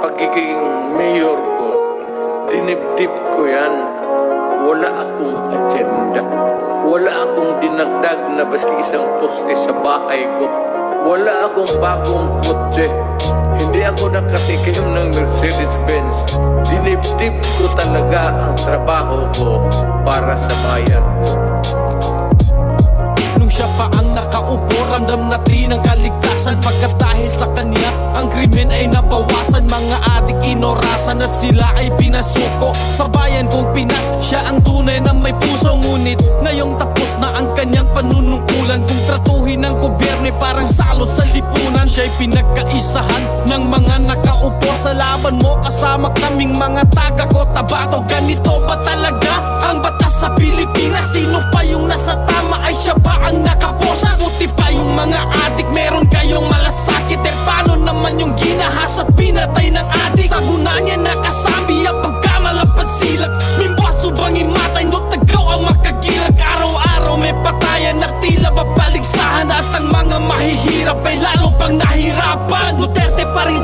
Pagiging mayor ko, dinibdib ko yan. Wala akong agenda. Wala akong dinagdag na basta isang poste sa bahay ko. Wala akong bagong kotse. Hindi ako nakatikim ng Mercedes-Benz. Dinibdib ko talaga ang trabaho ko para sa bayan ko. Nung siya pa ang nakaupo, ramdam natin ang kaligtasan. Pagkat dahil sa kanya, ang krimen ay nabawasan. Mga adik inorasan at sila ay pinasuko. Sa bayan kong Pinas, siya ang tunay na may puso. Ngunit ngayong tapos na ang kanyang panunungkulan. Kung tratuhin ng gobyerno ay parang salot sa lipunan. Siya'y pinagkaisahan ng mga nakaupo. Sa laban mo kasama kaming mga taga Cotabato. Ganito ba talaga ang batas sa Pilipinas? Sino pa yung nasa tama, ay siya ba ang nakaposas? Puti pa yung mga adik, meron kayong malasakit. Eh paano naman yung ginahas at pinatay ng adik? Sa guna niya nakasambi ang pagkamalapad silak. Mimbaso bang imatay, no tagaw ang makagilag. Araw-araw may patayan at tila babaligsahan. At ang mga mahihirap ay lalo pang nahirapan. Duterte pa rin